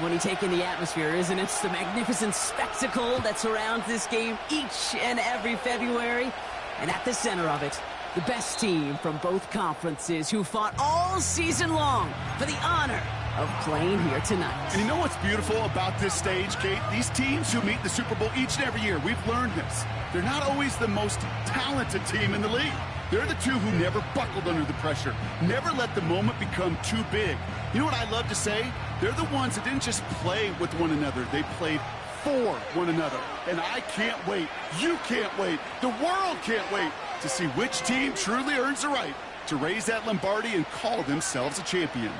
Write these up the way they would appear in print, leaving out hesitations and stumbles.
When you take in the atmosphere, isn't it? It's the magnificent spectacle that surrounds this game each and every February. And at the center of it, the best team from both conferences who fought all season long for the honor of playing here tonight. And you know what's beautiful about this stage, Kate? These teams who meet the Super Bowl each and every year, we've learned this. They're not always the most talented team in the league. They're the two who never buckled under the pressure, never let the moment become too big. You know what I love to say? They're the ones that didn't just play with one another, they played for one another. And I can't wait, you can't wait, the world can't wait to see which team truly earns the right to raise that Lombardi and call themselves a champion.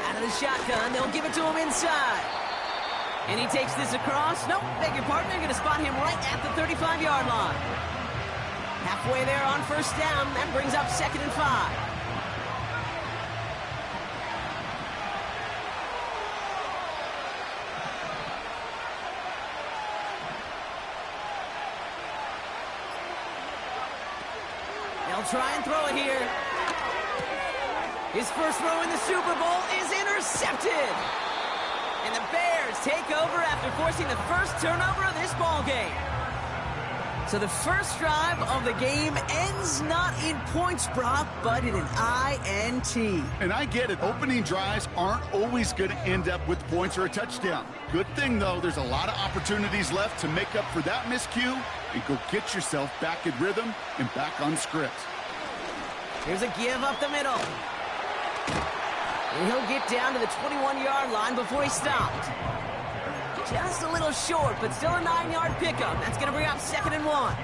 Out of the shotgun, they'll give it to him inside. And he takes this across. Nope, beg your pardon. They're going to spot him right at the 35-yard line. Halfway there on first down. That brings up 2nd and 5. They'll try and throw it here. His first throw in the Super Bowl is intercepted. And the Bears take over after forcing the first turnover of this ball game. So the first drive of the game ends not in points, Brock, but in an INT. And I get it. Opening drives aren't always going to end up with points or a touchdown. Good thing, though, there's a lot of opportunities left to make up for that miscue and go get yourself back in rhythm and back on script. Here's a give up the middle. And he'll get down to the 21-yard line before he stopped. Just a little short, but still a 9-yard pickup. That's going to bring up 2nd and 1.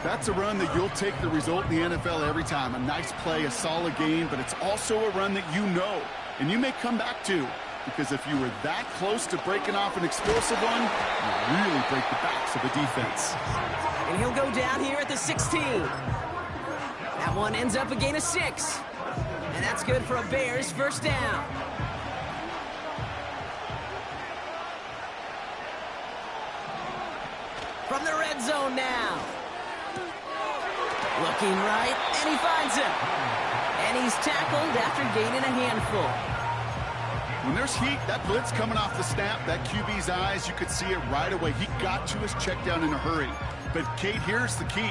That's a run that you'll take the result in the NFL every time. A nice play, a solid game, but it's also a run that you know, and you may come back to, because if you were that close to breaking off an explosive one, you really break the backs of the defense. And he'll go down here at the 16. That one ends up a gain of 6. And that's good for a Bears first down. From the red zone now. Looking right, and he finds him. And he's tackled after gaining a handful. When there's heat, that blitz coming off the snap, that QB's eyes, you could see it right away. He got to his check down in a hurry. But, Kate, here's the key.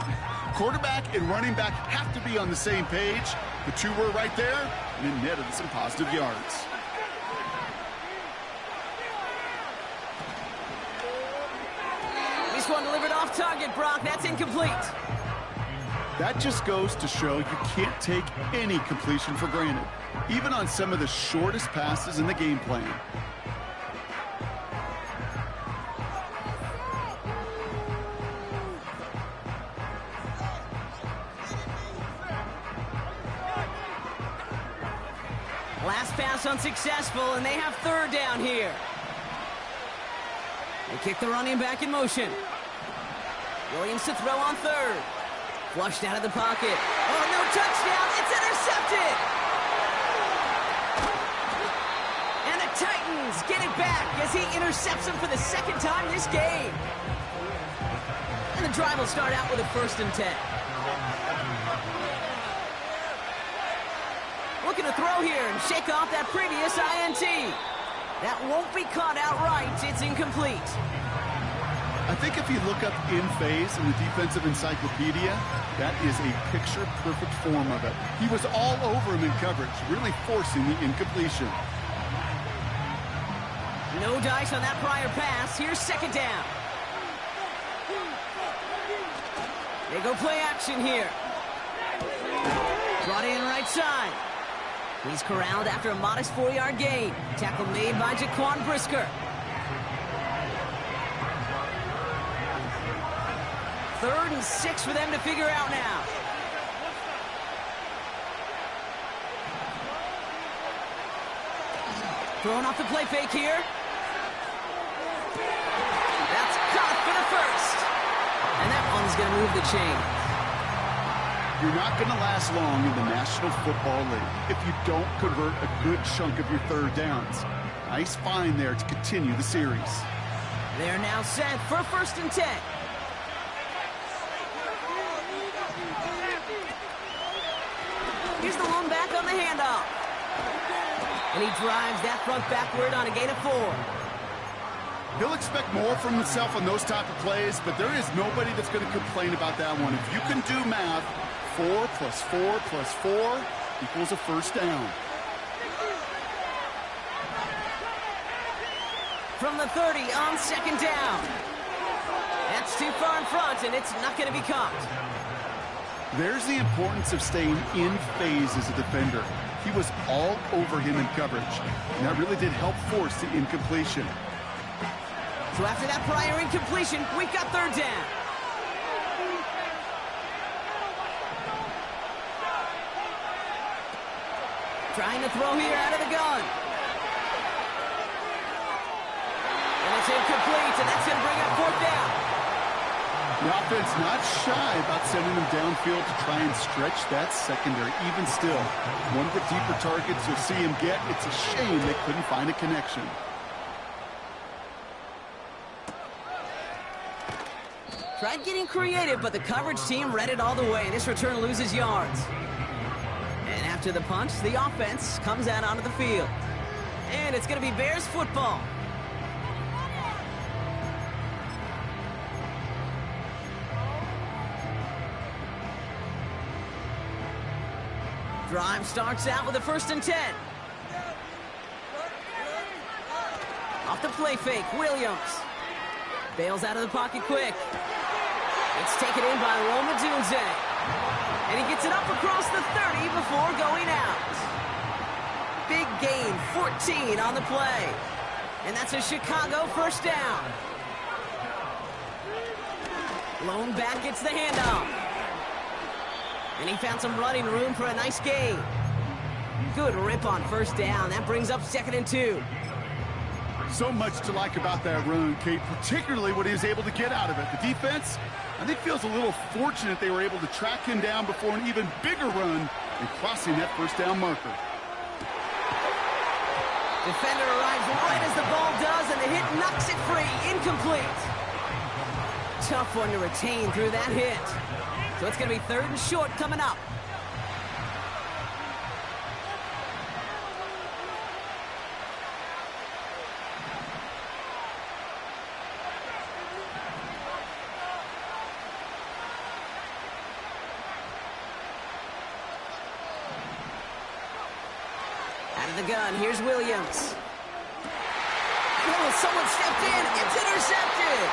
Quarterback and running back have to be on the same page. The two were right there, and it netted some positive yards. This one delivered off target, Brock. That's incomplete. That just goes to show you can't take any completion for granted, even on some of the shortest passes in the game plan. Last pass unsuccessful, and they have 3rd down here. They kick the running back in motion. Williams to throw on 3rd. Flushed out of the pocket. Oh, no touchdown. It's intercepted. And the Titans get it back as he intercepts him for the 2nd time this game. And the drive will start out with a 1st and 10. Looking to throw here and shake off that previous INT. That won't be caught outright. It's incomplete. I think if you look up in phase in the defensive encyclopedia, that is a picture-perfect form of it. He was all over him in coverage, really forcing the incompletion. No dice on that prior pass. Here's 2nd down. They go play action here. Brought in right side. He's corralled after a modest 4-yard gain. Tackle made by Jaquan Brisker. 3rd and 6 for them to figure out now. Throwing off the play fake here. That's caught for the 1st. And that one's going to move the chain. You're not going to last long in the National Football League if you don't convert a good chunk of your 3rd downs. Nice find there to continue the series. They're now set for 1st and 10. Here's the lone back on the handoff. And he drives that front backward on a gain of 4. He'll expect more from himself on those type of plays, but there is nobody that's going to complain about that one. If you can do math, 4 plus 4 plus 4 equals a first down. From the 30 on second down. That's too far in front, and it's not going to be caught. There's the importance of staying in phase as a defender. He was all over him in coverage, and that really did help force the incompletion. So after that prior incompletion, we've got third down. Trying to throw here out of the gun. And it's incomplete, and that's going to bring up fourth down. The offense not shy about sending them downfield to try and stretch that secondary. Even still, one of the deeper targets you'll see him get. It's a shame they couldn't find a connection. Tried getting creative, but the coverage team read it all the way, and this return loses yards. And after the punch, the offense comes out onto the field. And it's going to be Bears football. Drive starts out with a 1st and 10. Off the play fake, Williams. Bails out of the pocket quick. It's taken in by Rome Odunze. And he gets it up across the 30 before going out. Big gain, 14 on the play. And that's a Chicago first down. Lone back gets the handoff. And he found some running room for a nice gain. Good rip on first down. That brings up 2nd and 2. So much to like about that run, Kate, particularly what he was able to get out of it. The defense, I think, feels a little fortunate they were able to track him down before an even bigger run and crossing that first down marker. Defender arrives right as the ball does, and the hit knocks it free. Incomplete. Tough one to retain through that hit. So it's going to be 3rd and short coming up. Out of the gun, here's Williams. Oh, someone stepped in. It's intercepted.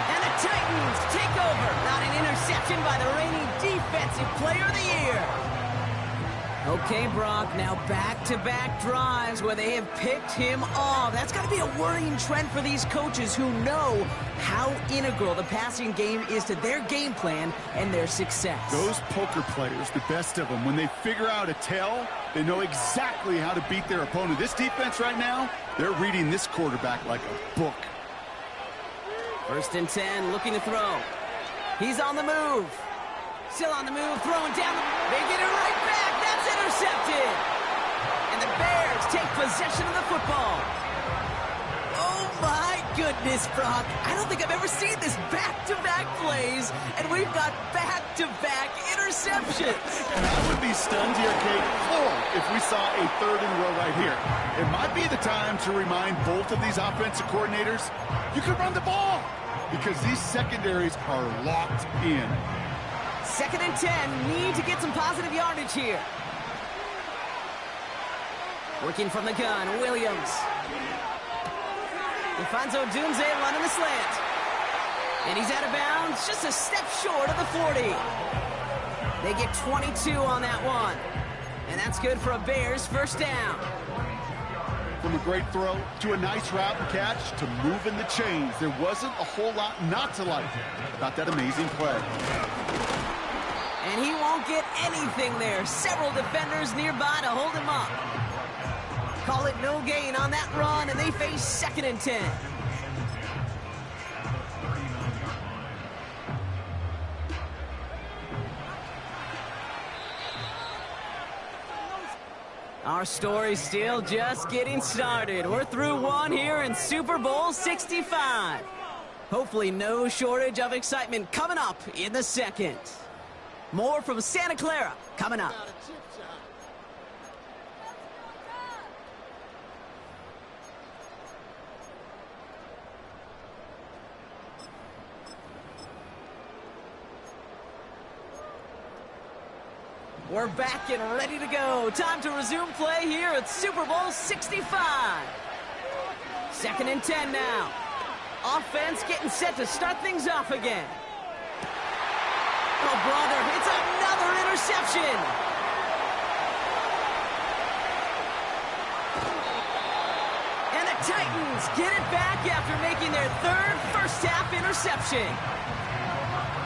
And the Titans take over. Not an interception by the reigning Defensive Player of the Year. Okay, Brock, now back-to-back drives where they have picked him off. That's got to be a worrying trend for these coaches who know how integral the passing game is to their game plan and their success. Those poker players, the best of them, when they figure out a tell, they know exactly how to beat their opponent. This defense right now, they're reading this quarterback like a book. 1st and 10, looking to throw. He's on the move. Still on the move, throwing down. They get it right back. That's intercepted. And the Bears take possession of the football. Oh, my goodness, Brock. I don't think I've ever seen this back-to-back plays, and we've got back-to-back interceptions. And I would be stunned here, Kate, if we saw a 3rd in a row right here. It might be the time to remind both of these offensive coordinators, you can run the ball, because these secondaries are locked in. 2nd and 10, need to get some positive yardage here. Working from the gun, Williams. He finds Odunze running the slant. And he's out of bounds, just a step short of the 40. They get 22 on that one. And that's good for a Bears first down. From a great throw to a nice route and catch to moving the chains. There wasn't a whole lot not to like about that amazing play. And he won't get anything there. Several defenders nearby to hold him up. Call it no gain on that run, and they face 2nd and 10. Our story's still just getting started. We're through one here in Super Bowl 65. Hopefully no shortage of excitement coming up in the second. More from Santa Clara coming up. We're back and ready to go. Time to resume play here at Super Bowl 65. 2nd and 10 now. Offense getting set to start things off again. Oh, brother, it's another interception. And the Titans get it back after making their third first-half interception.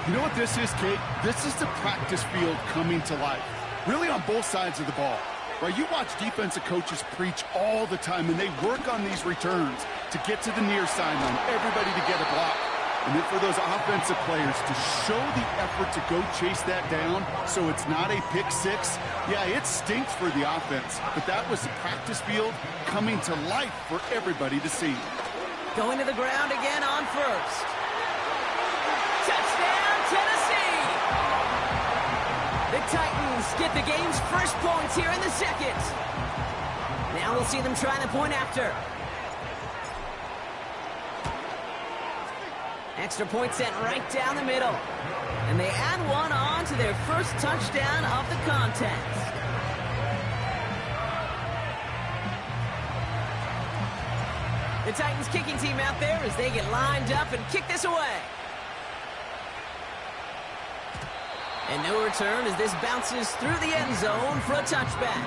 You know what this is, Kate? This is the practice field coming to life. Really on both sides of the ball. Right? You watch defensive coaches preach all the time, and they work on these returns to get to the near sideline, everybody to get a block. And then for those offensive players to show the effort to go chase that down so it's not a pick six. Yeah, it stinks for the offense, but that was the practice field coming to life for everybody to see. Going to the ground again on first. Touchdown, Tennessee! The Titans get the game's first points here in the second. Now we'll see them try the point after. Extra point sent right down the middle. And they add one on to their first touchdown of the contest. The Titans kicking team out there as they get lined up and kick this away. And no return as this bounces through the end zone for a touchback.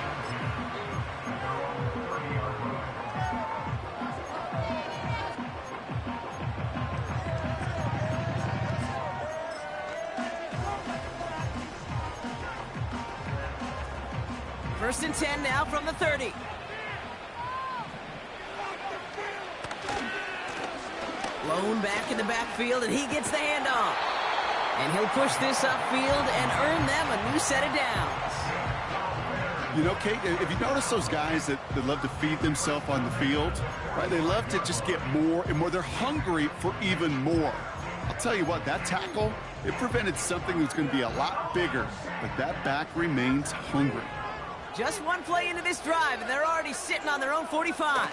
First and 10 now from the 30. Lone back in the backfield, and he gets the handoff. And he'll push this upfield and earn them a new set of downs. You know, Kate, if you notice those guys that love to feed themselves on the field, right? They love to just get more and more. They're hungry for even more. I'll tell you what, that tackle, it prevented something that's going to be a lot bigger, but that back remains hungry. Just one play into this drive, and they're already sitting on their own 45.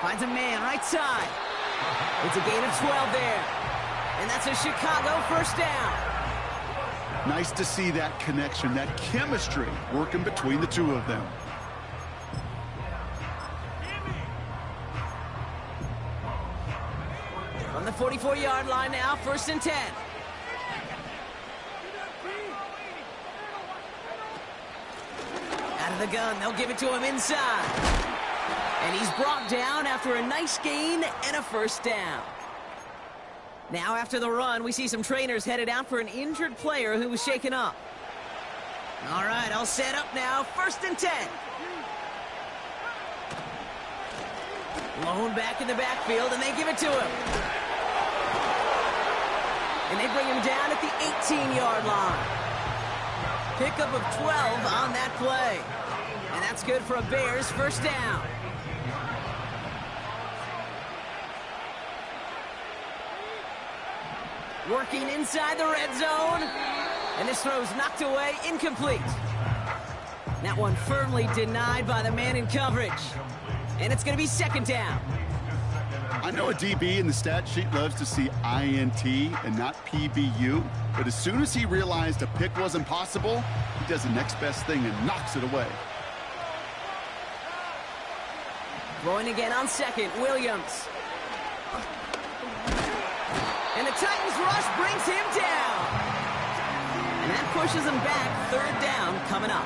Finds a man right side. It's a gain of 12 there. And that's a Chicago first down. Nice to see that connection, that chemistry working between the two of them. On the 44-yard line now, first and 10. Out of the gun, they'll give it to him inside. And he's brought down after a nice gain and a first down. Now after the run, we see some trainers headed out for an injured player who was shaken up. All right, all set up now, first and 10. Lone back in the backfield, and they give it to him. And they bring him down at the 18-yard line. Pickup of 12 on that play. And that's good for a Bears first down. Working inside the red zone. And this throw's knocked away, incomplete. That one firmly denied by the man in coverage. And it's going to be second down. I know a DB in the stat sheet loves to see INT and not PBU, but as soon as he realized a pick wasn't possible, he does the next best thing and knocks it away. Throwing again on second, Williams. And the Titans rush brings him down. And that pushes him back, third down coming up.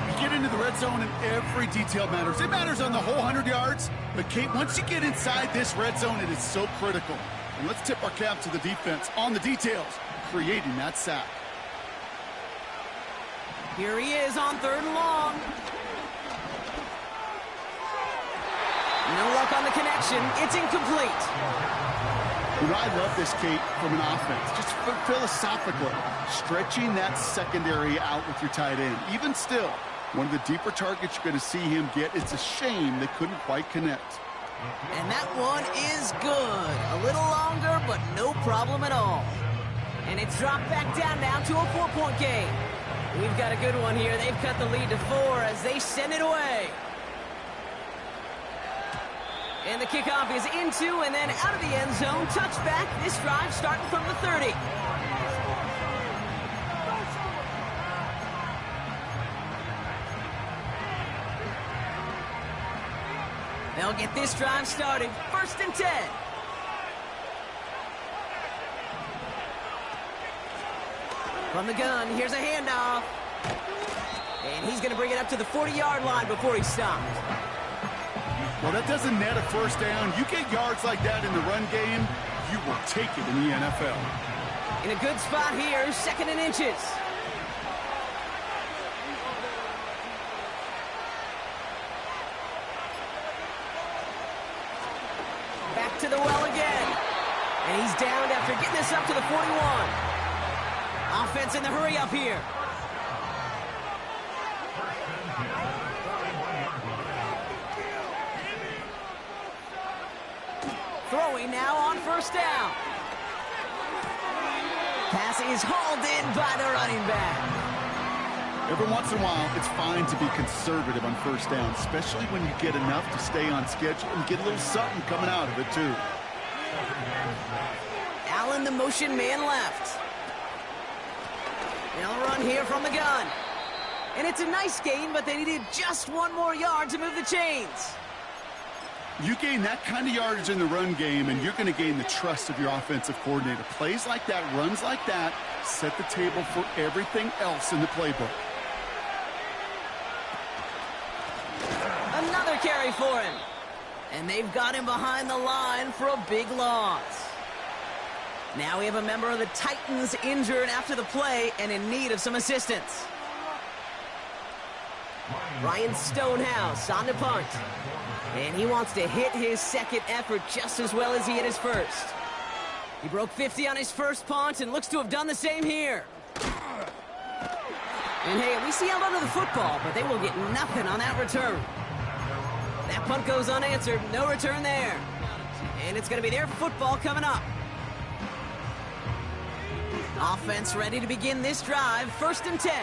You get into the red zone and every detail matters. It matters on the whole 100 yards. But, Kate, once you get inside this red zone, it is so critical. And let's tip our cap to the defense on the details, creating that sack. Here he is on third and long. No luck on the connection. It's incomplete. You know, I love this, Kate, from an offense. Just philosophically, stretching that secondary out with your tight end. Even still, one of the deeper targets you're going to see him get. It's a shame they couldn't quite connect. And that one is good. A little longer, but no problem at all. And it's dropped back down now to a 4-point game. We've got a good one here. They've cut the lead to 4 as they send it away. And the kickoff is into and then out of the end zone. Touchback. This drive starting from the 30. They'll get this drive started. 1st and 10. From the gun, here's a handoff. And he's going to bring it up to the 40-yard line before he stops. Well, that doesn't net a first down. You get yards like that in the run game, you will take it in the NFL. In a good spot here, 2nd and inches. Back to the well again. And he's downed after getting this up to the 41. Offense in the hurry up here. Throwing now on 1st down. Pass is hauled in by the running back. Every once in a while, it's fine to be conservative on 1st down, especially when you get enough to stay on schedule and get a little something coming out of it, too. Allen, the motion man left. They'll run here from the gun. And it's a nice gain, but they needed just 1 more yard to move the chains. You gain that kind of yardage in the run game, and you're going to gain the trust of your offensive coordinator. Plays like that, runs like that, set the table for everything else in the playbook. Another carry for him. And they've got him behind the line for a big loss. Now we have a member of the Titans injured after the play and in need of some assistance. Ryan Stonehouse on the punt. And he wants to hit his 2nd effort just as well as he hit his 1st. He broke 50 on his 1st punt and looks to have done the same here. And hey, at least he held onto the football, but they will get nothing on that return. That punt goes unanswered, no return there. And it's going to be their football coming up. Offense ready to begin this drive, 1st and 10.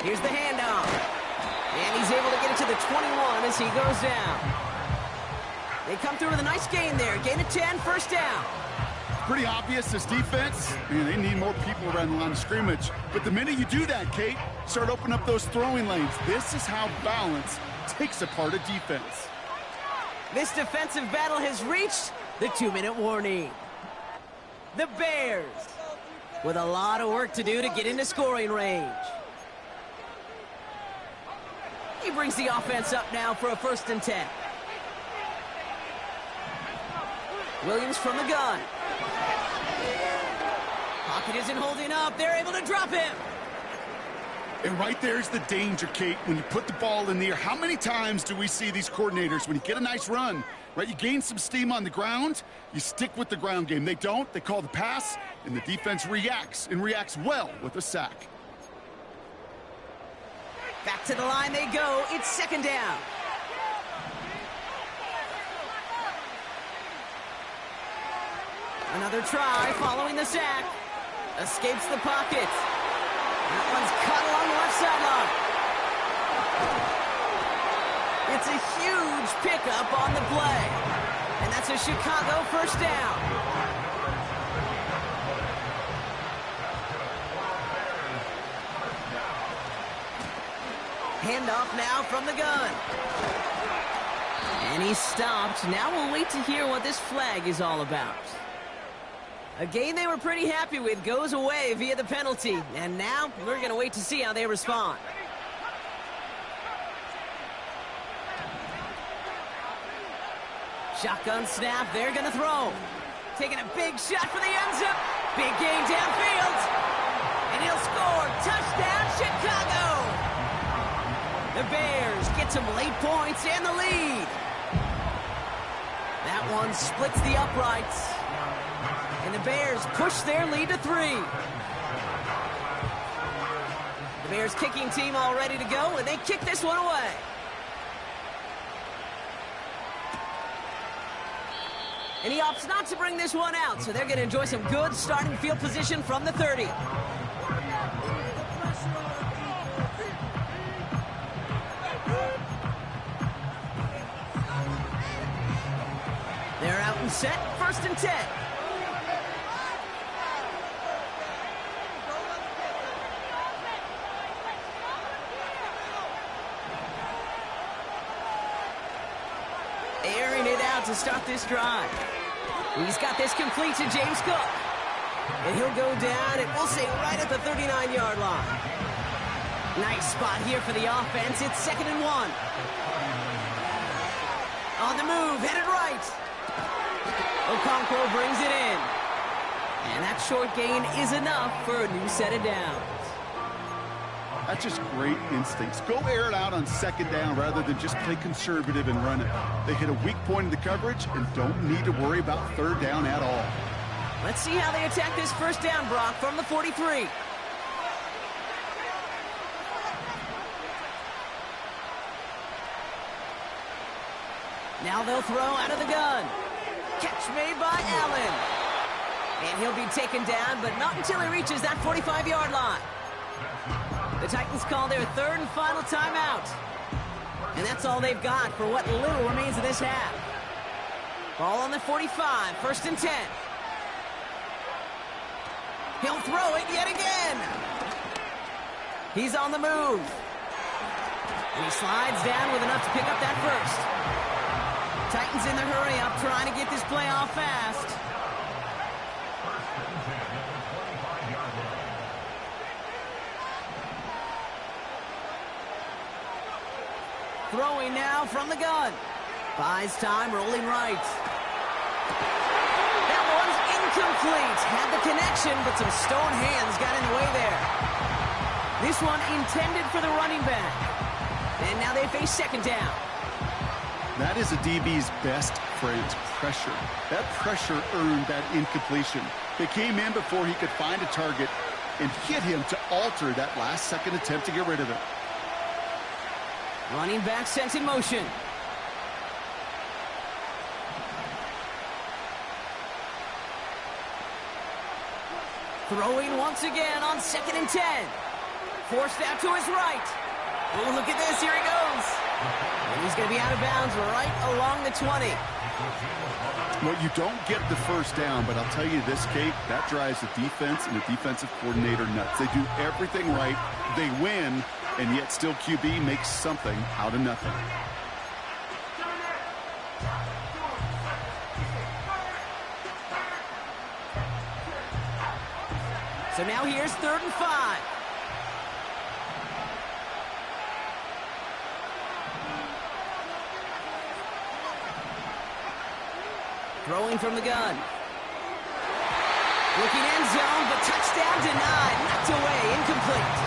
Here's the handoff. And he's able to get it to the 21 as he goes down. They come through with a nice gain there. Gain of 10, 1st down. Pretty obvious, this defense, man, they need more people around the line of scrimmage. But the minute you do that, Kate, start opening up those throwing lanes. This is how balance takes apart a defense. This defensive battle has reached the 2-minute warning. The Bears with a lot of work to do to get into scoring range. He brings the offense up now for a 1st and 10. Williams from the gun. Pocket isn't holding up. They're able to drop him. And right there's the danger, Kate, when you put the ball in the air. How many times do we see these coordinators, when you get a nice run, right, you gain some steam on the ground, you stick with the ground game. They don't. They call the pass, and the defense reacts, and reacts well with a sack. Back to the line they go. It's 2nd down. Another try following the sack. Escapes the pocket. That one's cut along the left sideline. It's a huge pickup on the play. And that's a Chicago 1st down. Handoff now from the gun. And he's stopped. Now we'll wait to hear what this flag is all about. A game they were pretty happy with goes away via the penalty. And now we're going to wait to see how they respond. Shotgun snap. They're going to throw. Taking a big shot for the end zone. Big gain downfield. And he'll score. Touchdown, Chicago. The Bears get some late points and the lead. That one splits the uprights. And the Bears push their lead to 3. The Bears kicking team all ready to go, and they kick this one away. And he opts not to bring this one out, so they're going to enjoy some good starting field position from the 30. They're out and set, 1st and 10. out to start this drive. He's got this complete to James Cook. And he'll go down, and we'll say right at the 39-yard line. Nice spot here for the offense. It's 2nd and 1. On the move, headed right. Okonkwo brings it in. And that short gain is enough for a new set of downs. That's just great instincts. Go air it out on 2nd down rather than just play conservative and run it. They hit a weak point in the coverage and don't need to worry about 3rd down at all. Let's see how they attack this 1st down, Brock, from the 43. Now they'll throw out of the gun. Catch made by Allen. And he'll be taken down, but not until he reaches that 45-yard line. The Titans call their 3rd and final timeout. And that's all they've got for what little remains of this half. Ball on the 45, 1st and 10. He'll throw it yet again. He's on the move. And he slides down with enough to pick up that first. Titans in the hurry-up, trying to get this play off fast. Throwing now from the gun. Buys time, rolling right. That one's incomplete. Had the connection, but some stone hands got in the way there. This one intended for the running back. And now they face 2nd down. That is a DB's best friend, pressure. That pressure earned that incompletion. They came in before he could find a target and hit him to alter that last-second attempt to get rid of it. Running back sent in motion. Throwing once again on 2nd and 10. Forced out to his right. Oh, look at this. Here he goes. And he's going to be out of bounds right along the 20. Well, you don't get the 1st down, but I'll tell you this, Kate, that drives the defense and the defensive coordinator nuts. They do everything right. They win, and yet still QB makes something out of nothing. So now here's 3rd and 5. Throwing from the gun. Looking end zone, but touchdown denied. Knocked away, incomplete.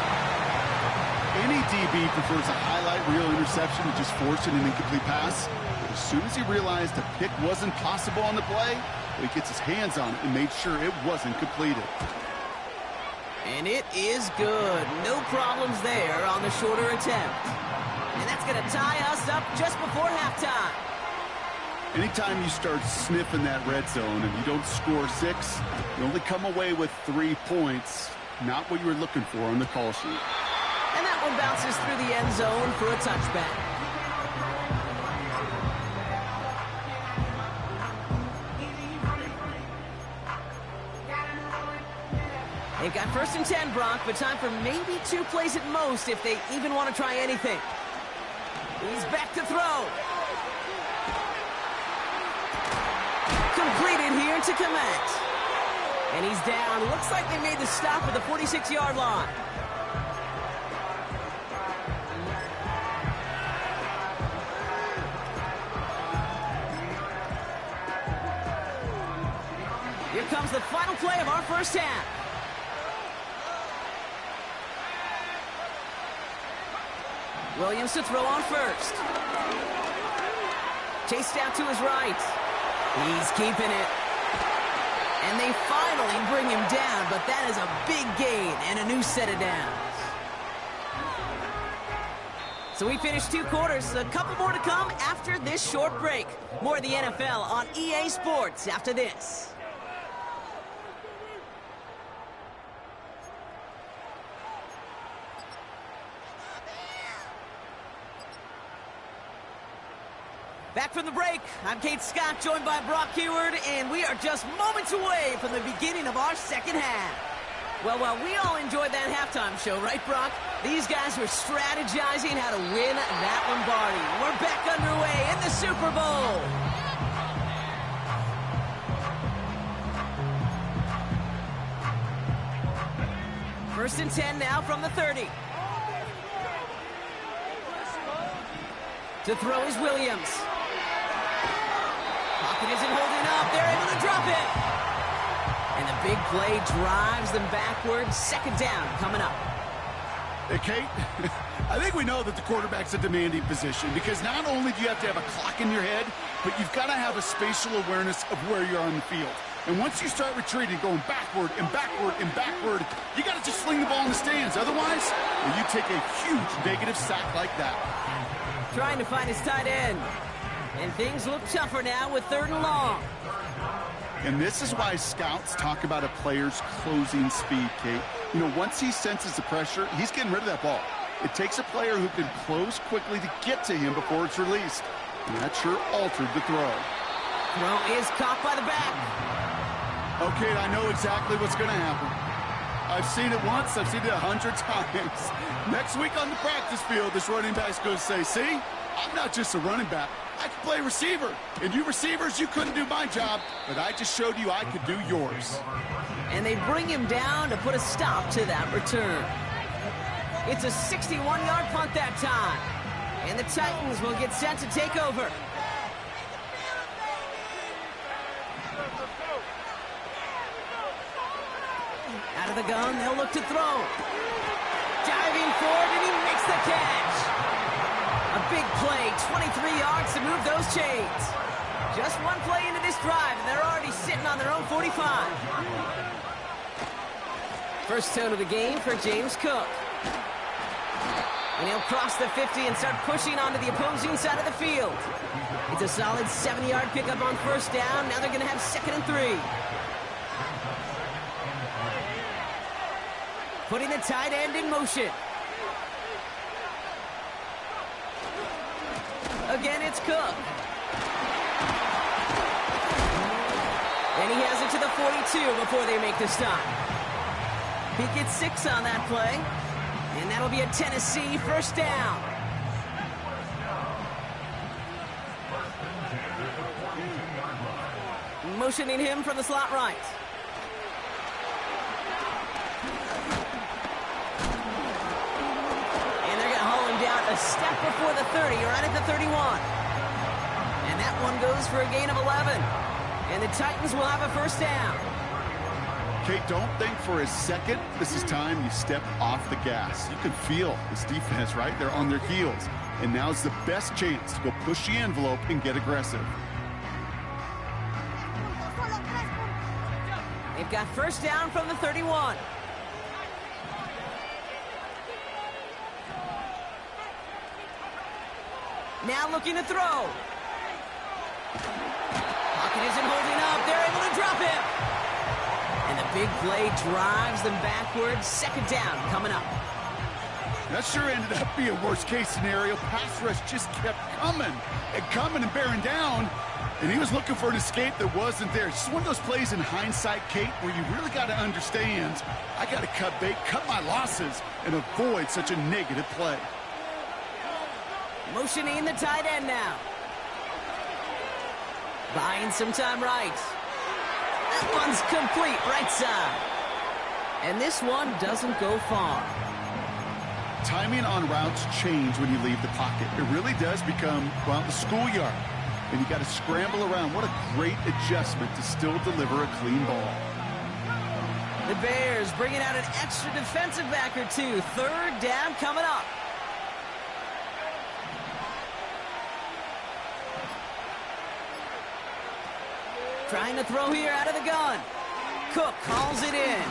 Any DB prefers a highlight reel interception to just forcing an incomplete pass. But as soon as he realized a pick wasn't possible on the play, he gets his hands on it and made sure it wasn't completed. And it is good. No problems there on the shorter attempt. And that's going to tie us up just before halftime. Anytime you start sniffing that red zone and you don't score 6, you only come away with 3 points. Not what you were looking for on the call sheet. And that one bounces through the end zone for a touchback. They've got 1st and 10, Brock, but time for maybe 2 plays at most if they even want to try anything. He's back to throw. Completed here to Komet. And he's down. Looks like they made the stop at the 46-yard line. Here comes the final play of our 1st half. Williams to throw on 1st. Chased out to his right. He's keeping it. And they finally bring him down, but that is a big gain and a new set of downs. So we finished 2 quarters. A couple more to come after this short break. More of the NFL on EA Sports after this. Back from the break, I'm Kate Scott, joined by Brock Huard, and we are just moments away from the beginning of our 2nd half. Well, we all enjoyed that halftime show, right, Brock? These guys were strategizing how to win that Lombardi. We're back underway in the Super Bowl. First and 10 now from the 30. To throw is Williams. Pocket isn't holding up. They're able to drop it. And the big play drives them backwards. Second down coming up. Hey, Kate, I think we know that the quarterback's a demanding position because not only do you have to have a clock in your head, but you've got to have a spatial awareness of where you are on the field. And once you start retreating, going backward and backward and backward, you got to just sling the ball in the stands. Otherwise, you take a huge negative sack like that. Trying to find his tight end. And things look tougher now with 3rd and long. And this is why scouts talk about a player's closing speed, Kate. You know, once he senses the pressure, he's getting rid of that ball. It takes a player who can close quickly to get to him before it's released. And that sure altered the throw. Throw is caught by the back. Okay, I know exactly what's going to happen. I've seen it once, I've seen it 100 times. Next week on the practice field, this running back's going to say, see, I'm not just a running back. I can play receiver. And you receivers, you couldn't do my job, but I just showed you I could do yours. And they bring him down to put a stop to that return. It's a 61-yard punt that time. And the Titans will get set to take over. Out of the gun, they'll look to throw. Diving forward, and he makes the catch. A big play, 23 yards to move those chains. Just one play into this drive, and they're already sitting on their own 45. First tone of the game for James Cook. And he'll cross the 50 and start pushing onto the opposing side of the field. It's a solid 7-yard pickup on first down. Now they're going to have 2nd and 3. Putting the tight end in motion. Again, it's Cook. And he has it to the 42 before they make the stop. He gets 6 on that play. And that'll be a Tennessee first down. Motioning him from the slot right. And they're going to haul him down a step before the 30, right at the 31. And that one goes for a gain of 11. And the Titans will have a first down. Kate, don't think for a second this is time you step off the gas. You can feel this defense, right? They're on their heels. And now's the best chance to go push the envelope and get aggressive. They've got first down from the 31. Now looking to throw. Pocket isn't holding up. They're able to drop him. And the big play drives them backwards. 2nd down coming up. That sure ended up being a worst-case scenario. Pass rush just kept coming and bearing down. And he was looking for an escape that wasn't there. It's just one of those plays in hindsight, Kate, where you really got to understand, I got to cut bait, cut my losses, and avoid such a negative play. Motioning the tight end now. Buying some time right. That one's complete right side. And this one doesn't go far. Timing on routes change when you leave the pocket. It really does become, well, the schoolyard. And you got to scramble around. What a great adjustment to still deliver a clean ball. The Bears bringing out an extra defensive back or two. 3rd down coming up. Trying to throw here out of the gun. Cook calls it in.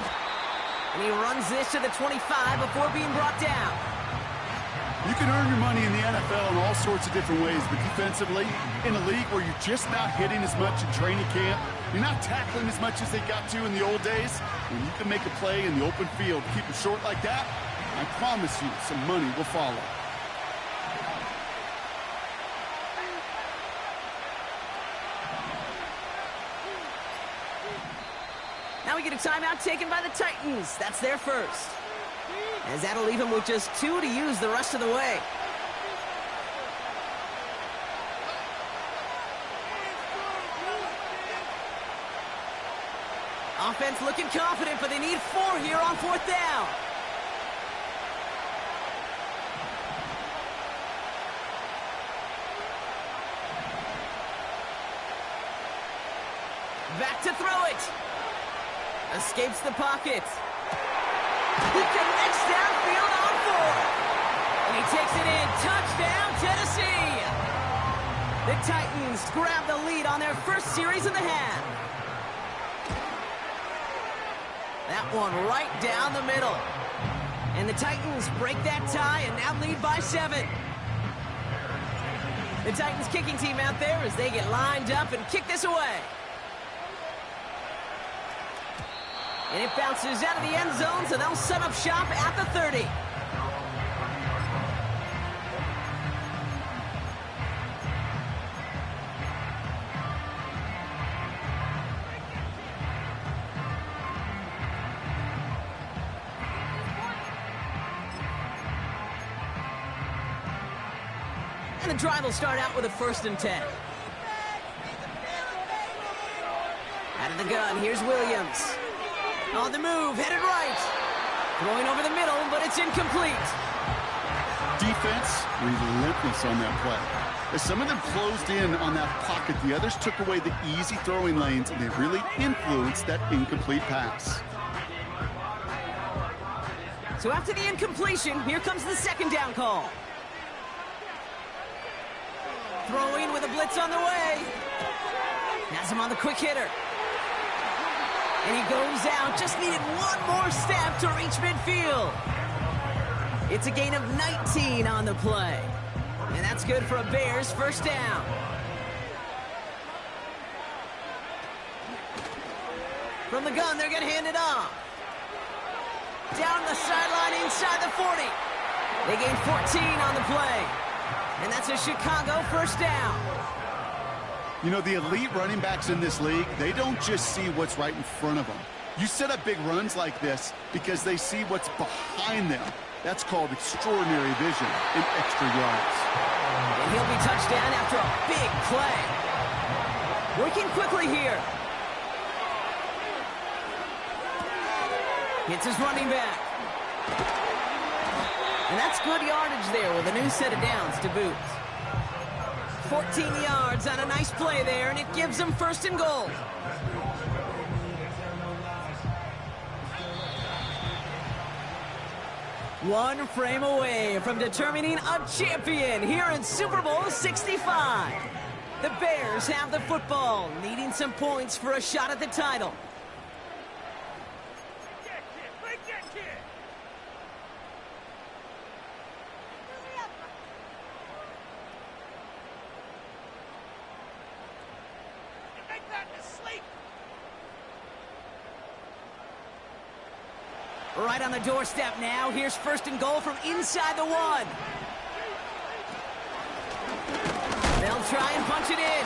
And he runs this to the 25 before being brought down. You can earn your money in the NFL in all sorts of different ways, but defensively, in a league where you're just not hitting as much in training camp, you're not tackling as much as they got to in the old days, when you can make a play in the open field, keep it short like that, I promise you some money will follow. Now we get a timeout taken by the Titans. That's their first. As that'll leave them with just 2 to use the rest of the way. Offense looking confident, but they need 4 here on 4th down. Back to throw it. Escapes the pocket. He connects downfield on 4. And he takes it in. Touchdown, Tennessee. The Titans grab the lead on their first series of the half. That one right down the middle. And the Titans break that tie and now lead by 7. The Titans kicking team out there as they get lined up and kick this away. And it bounces out of the end zone, so they'll set up shop at the 30. And the drive will start out with a 1st and 10. Out of the gun, here's Williams. On the move, headed right. Throwing over the middle, but it's incomplete. Defense, relentless on that play. As some of them closed in on that pocket, the others took away the easy throwing lanes, and they really influenced that incomplete pass. So after the incompletion, here comes the 2nd down call. Throwing with a blitz on the way. Has him on the quick hitter. And he goes out, just needed one more step to reach midfield. It's a gain of 19 on the play. And that's good for a Bears 1st down. From the gun, they're going to hand it off. Down the sideline inside the 40. They gain 14 on the play. And that's a Chicago 1st down. You know, the elite running backs in this league, they don't just see what's right in front of them. You set up big runs like this because they see what's behind them. That's called extraordinary vision in extra yards. And he'll be touchdown after a big play. Working quickly here. Hits his running back. And that's good yardage there with a new set of downs to boot. 14 yards on a nice play there, and it gives them 1st and goal. One frame away from determining a champion here in Super Bowl 65. The Bears have the football, needing some points for a shot at the title. Right on the doorstep now. Here's 1st and goal from inside the 1. They'll try and punch it in.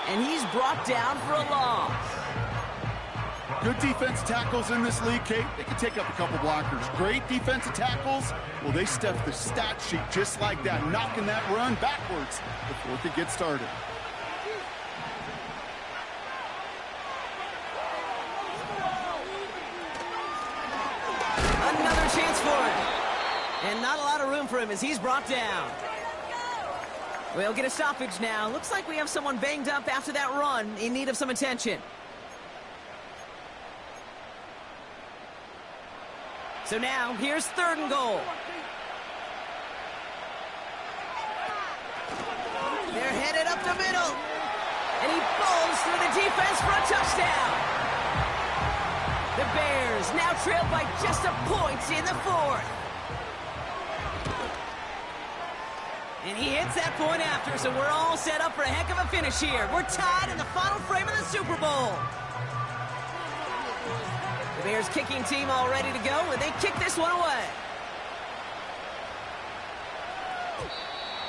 And he's brought down for a loss. Good defense tackles in this league, Kate. They can take up a couple blockers. Great defensive tackles. Well, they stuff the stat sheet just like that, knocking that run backwards before it could get started. Chance for it. And not a lot of room for him as he's brought down. We'll get a stoppage now. Looks like we have someone banged up after that run in need of some attention. So now, here's 3rd and goal. They're headed up the middle. And he falls through the defense for a touchdown. The Bears now trail by just a point in the 4th. And he hits that point after, so we're all set up for a heck of a finish here. We're tied in the final frame of the Super Bowl. The Bears kicking team all ready to go, and they kick this one away.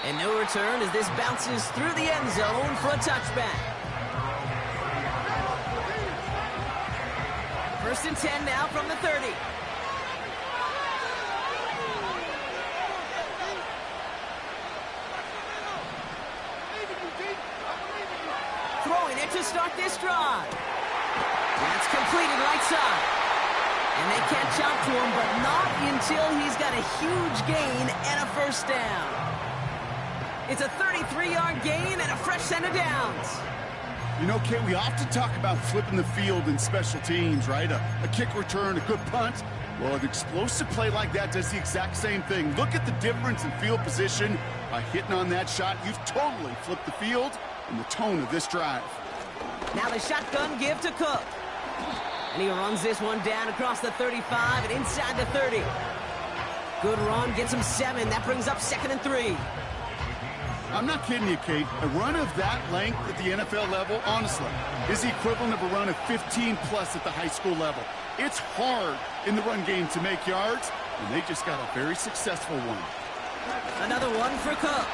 And no return as this bounces through the end zone for a touchback. 1st and 10 now from the 30. Throwing it to start this drive. That's completed right side. And they catch up to him, but not until he's got a huge gain and a 1st down. It's a 33-yard gain and a fresh set of downs. You know, Kate, we often talk about flipping the field in special teams, right? A kick return, a good punt. Well, an explosive play like that does the exact same thing. Look at the difference in field position. By hitting on that shot, you've totally flipped the field and the tone of this drive. Now the shotgun give to Cook. And he runs this one down across the 35 and inside the 30. Good run, gets him 7. That brings up 2nd and 3. I'm not kidding you, Kate. A run of that length at the NFL level, honestly, is the equivalent of a run of 15-plus at the high school level. It's hard in the run game to make yards, and they just got a very successful one. Another one for Cook.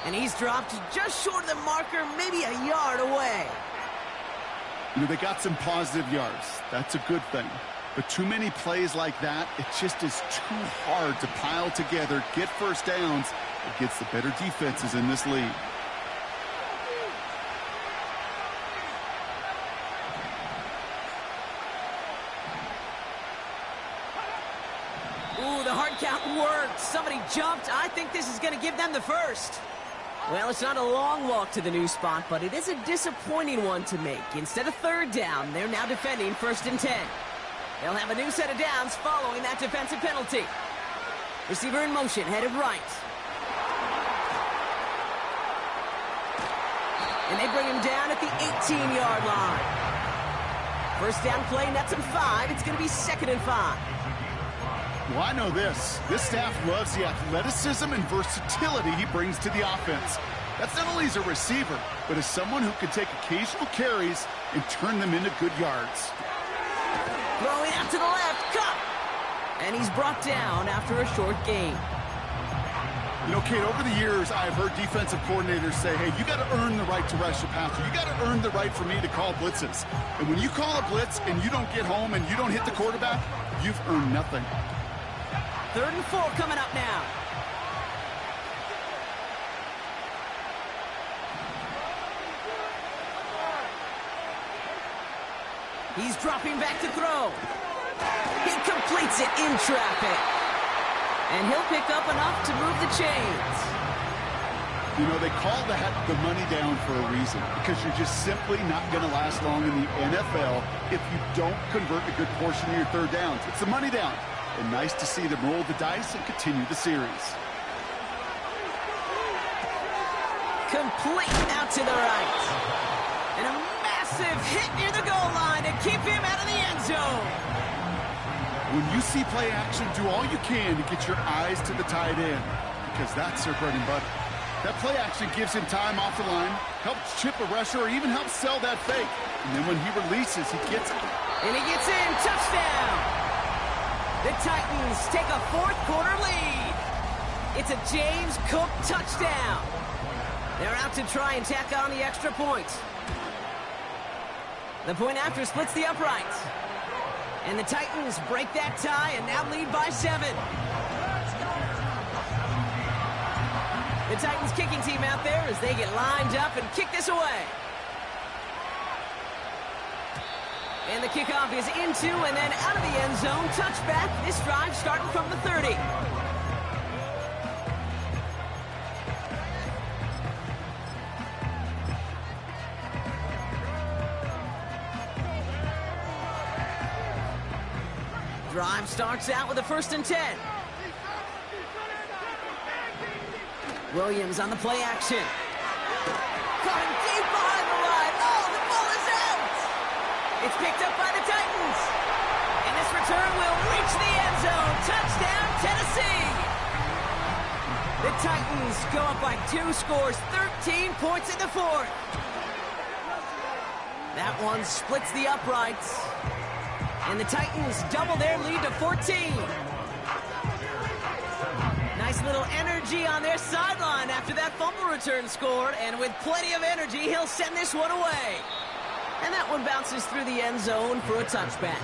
And he's dropped just short of the marker, maybe a yard away. You know, they got some positive yards. That's a good thing. But too many plays like that, it just is too hard to pile together, get first downs against the better defenses in this league. Ooh, the hard count worked. Somebody jumped. I think this is going to give them the first. Well, it's not a long walk to the new spot, but it is a disappointing one to make. Instead of 3rd down, they're now defending 1st and 10. They'll have a new set of downs following that defensive penalty. Receiver in motion, headed right. And they bring him down at the 18-yard line. First down play, nets him 5. It's going to be 2nd and 5. Well, I know this. This staff loves the athleticism and versatility he brings to the offense. That's not only as a receiver, but as someone who can take occasional carries and turn them into good yards. Throwing out to the left, Cup! And he's brought down after a short gain. You know, Kate, over the years, I've heard defensive coordinators say, hey, you got to earn the right to rush the passer. You got to earn the right for me to call blitzes. And when you call a blitz and you don't get home and you don't hit the quarterback, you've earned nothing. 3rd and 4 coming up now. He's dropping back to throw. He completes it in traffic. And he'll pick up enough to move the chains. You know, they call that the money down for a reason, because you're just simply not going to last long in the NFL if you don't convert a good portion of your 3rd downs. It's the money down. And nice to see them roll the dice and continue the series. Complete out to the right. And a massive hit near the goal line to keep him out of the end zone. When you see play action, do all you can to get your eyes to the tight end, because that's their bread and butter. That play action gives him time off the line, helps chip a rusher, or even helps sell that fake. And then when he releases, he gets it. And he gets in. Touchdown. The Titans take a 4th quarter lead. It's a James Cook touchdown. They're out to try and tack on the extra point. The point after splits the uprights. And the Titans break that tie and now lead by 7. The Titans kicking team out there as they get lined up and kick this away. And the kickoff is into and then out of the end zone. Touchback. This drive starting from the 30. Drive starts out with a 1st and 10. Williams on the play action. Coming deep behind the line. Oh, the ball is out. It's picked up by the Titans. And this return will reach the end zone. Touchdown, Tennessee. The Titans go up by 2 scores, 13 points in the 4th. That one splits the uprights. And the Titans double their lead to 14. Nice little energy on their sideline after that fumble return scored. And with plenty of energy, he'll send this one away. And that one bounces through the end zone for a touchback.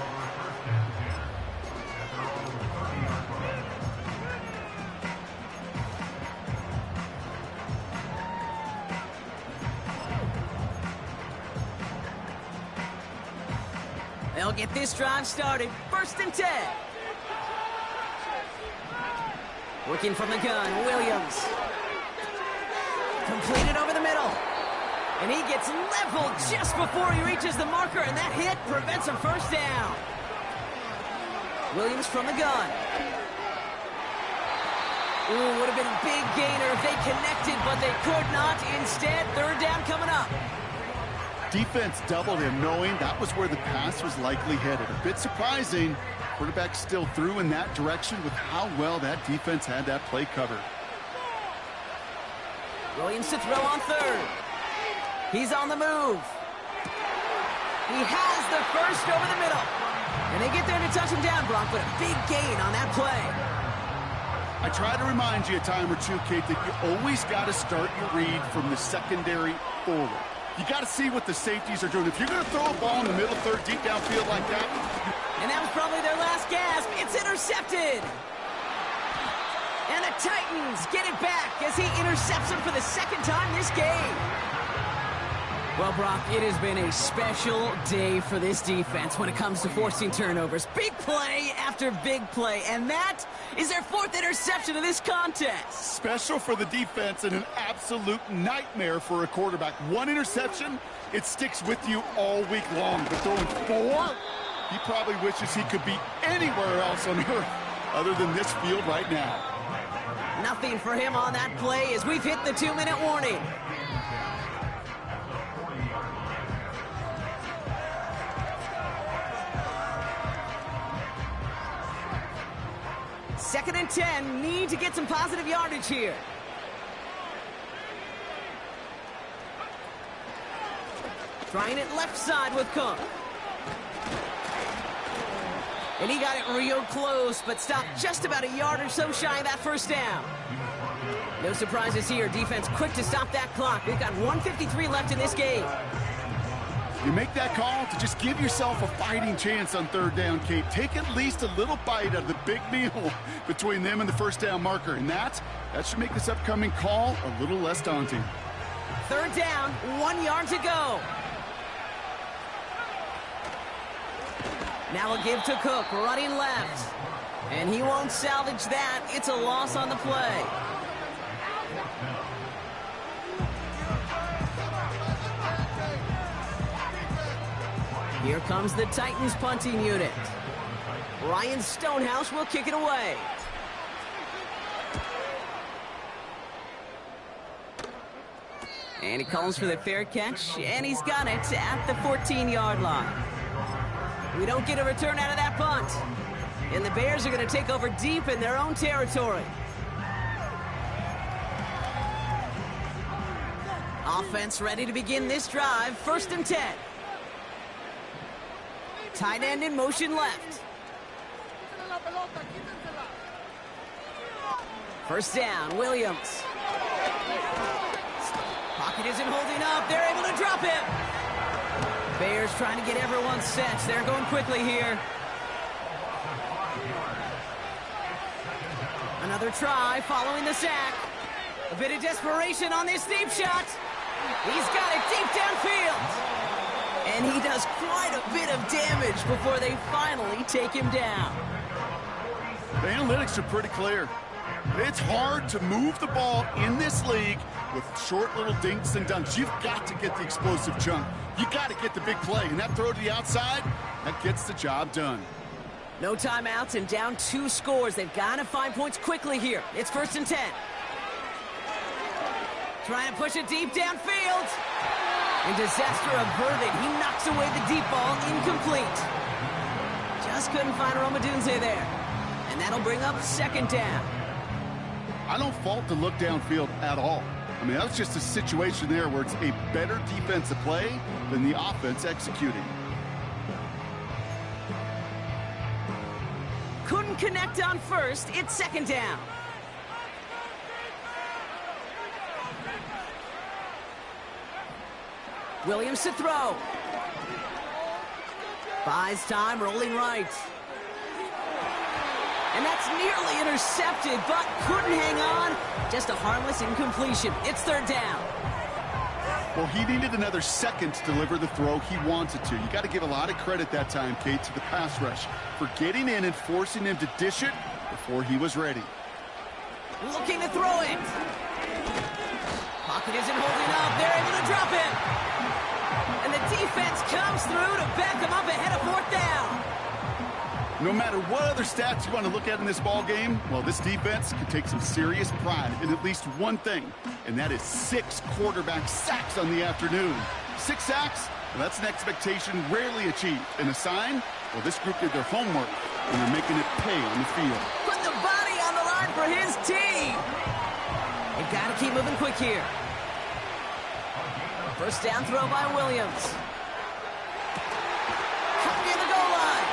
They'll get this drive started. 1st and 10. Working from the gun, Williams. Completed over the middle. And he gets leveled just before he reaches the marker, and that hit prevents a first down. Williams from the gun. Ooh, would have been a big gainer if they connected, but they could not. Instead, third down coming up. Defense doubled him, knowing that was where the pass was likely headed. A bit surprising. Quarterback still threw in that direction with how well that defense had that play covered. Williams to throw on third. He's on the move. He has the first over the middle. And they get there to touch him down, Brock, but a big gain on that play. I try to remind you a time or two, Kate, that you always got to start your read from the secondary forward. You got to see what the safeties are doing. If you're going to throw a ball in the middle third, deep downfield like that. And that was probably their last gasp. It's intercepted. And the Titans get it back as he intercepts him for the second time this game. Well, Brock, it has been a special day for this defense when it comes to forcing turnovers. Big play after big play, and that is their fourth interception of this contest. Special for the defense and an absolute nightmare for a quarterback. One interception, it sticks with you all week long. But throwing four, he probably wishes he could be anywhere else on earth other than this field right now. Nothing for him on that play as we've hit the 2-minute warning. Second and 10, need to get some positive yardage here. Trying it left side with Cook. And he got it real close, but stopped just about a yard or so shy of that first down. No surprises here. Defense quick to stop that clock. We've got 1:53 left in this game. You make that call to just give yourself a fighting chance on third down, Kate. Take at least a little bite of the big meal between them and the first down marker. And that should make this upcoming call a little less daunting. Third down, 1 yard to go. Now a give to Cook, running left. And he won't salvage that. It's a loss on the play. Here comes the Titans punting unit. Ryan Stonehouse will kick it away. And he calls for the fair catch, and he's got it at the 14-yard line. We don't get a return out of that punt. And the Bears are going to take over deep in their own territory. Offense ready to begin this drive. First and 10. Tight end in motion left. First down, Williams. Pocket isn't holding up. They're able to drop him. Bears trying to get everyone set. They're going quickly here. Another try following the sack. A bit of desperation on this deep shot. He's got it deep downfield. And he does quite a bit of damage before they finally take him down. The analytics are pretty clear. It's hard to move the ball in this league with short little dinks and dunks. You've got to get the explosive chunk. You've got to get the big play. And that throw to the outside, that gets the job done. No timeouts and down 2 scores. They've got to find points quickly here. It's first and 10. Trying to push it deep downfield. And disaster averted. He knocks away the deep ball, incomplete. Just couldn't find Romadunze there. And that'll bring up second down. I don't fault the look downfield at all. I mean, that was just a situation there where it's a better defensive play than the offense executing. Couldn't connect on first. It's second down. Williams to throw. Buys time, rolling right. And that's nearly intercepted, but couldn't hang on. Just a harmless incompletion. It's third down. Well, he needed another second to deliver the throw he wanted to. You got to give a lot of credit that time, Kate, to the pass rush for getting in and forcing him to dish it before he was ready. Looking to throw it. Pocket isn't holding up. They're able to drop him. And the defense comes through to back him up ahead of fourth down. No matter what other stats you want to look at in this ball game, well, this defense can take some serious pride in at least one thing, and that is 6 quarterback sacks on the afternoon. 6 sacks? Well, that's an expectation rarely achieved. And a sign? Well, this group did their homework, and they're making it pay on the field. Put the body on the line for his team. They've got to keep moving quick here. First down throw by Williams. Coming near the goal line.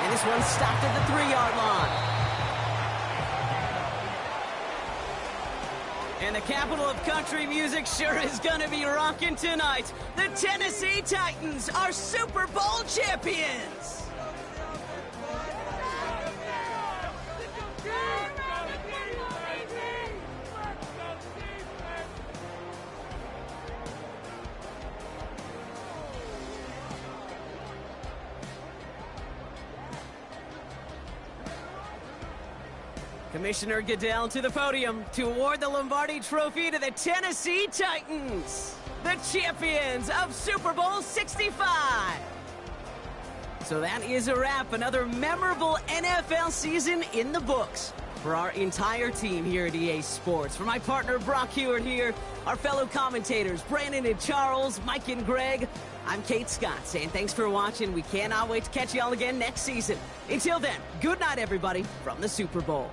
And this one stopped at the 3-yard line. And the capital of country music sure is going to be rocking tonight. The Tennessee Titans are Super Bowl champions. Commissioner Goodell to the podium to award the Lombardi Trophy to the Tennessee Titans, the champions of Super Bowl 65. So that is a wrap. Another memorable NFL season in the books for our entire team here at EA Sports. For my partner Brock Hewitt here, our fellow commentators Brandon and Charles, Mike and Greg, I'm Kate Scott saying thanks for watching. We cannot wait to catch you all again next season. Until then, good night everybody from the Super Bowl.